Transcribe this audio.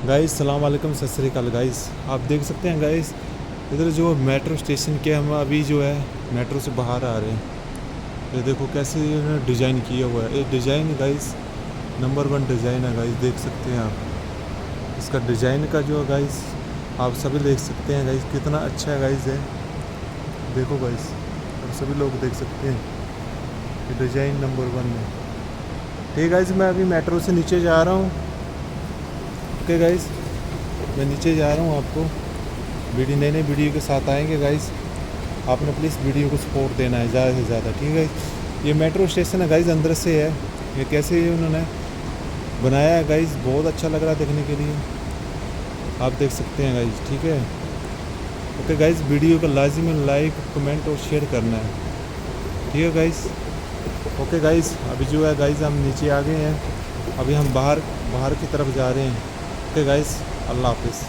Guys सलाम वालेकुम सत श्री अकाल गाइस। आप देख सकते हैं गाइस, इधर जो मेट्रो स्टेशन के हम अभी जो है मेट्रो से बाहर आ रहे हैं। ये देखो कैसे इन्होंने डिज़ाइन किया हुआ है। ये डिज़ाइन गाइस नंबर 1 डिज़ाइन है गाइस, देख सकते हैं आप। इसका डिज़ाइन का जो है गाइस आप सभी देख सकते हैं गाइस, कितना अच्छा है गाइस है। देखो गाइस, आप सभी लोग देख सकते हैं ये डिज़ाइन नंबर 1 है। ठीक गाइस, मैं अभी मेट्रो से नीचे जा रहा हूँ। ओके गाइस, मैं नीचे जा रहा हूँ। आपको वीडियो नए वीडियो के साथ आएंगे गाइस। आपने प्लीज़ वीडियो को सपोर्ट देना है ज़्यादा से ज़्यादा, ठीक है। ये मेट्रो स्टेशन है गाइस, अंदर से है। ये कैसे ये उन्होंने बनाया है गाइस, बहुत अच्छा लग रहा है देखने के लिए। आप देख सकते हैं गाइस, ठीक है। ओके गाइस, वीडियो को लाजिमी लाइक कमेंट और शेयर करना है, ठीक है गाइस। ओके गाइस, अभी जो है गाइस हम नीचे आ गए हैं। अभी हम बाहर बाहर की तरफ जा रहे हैं। ओके गाइस, अल्लाह हाफिज़।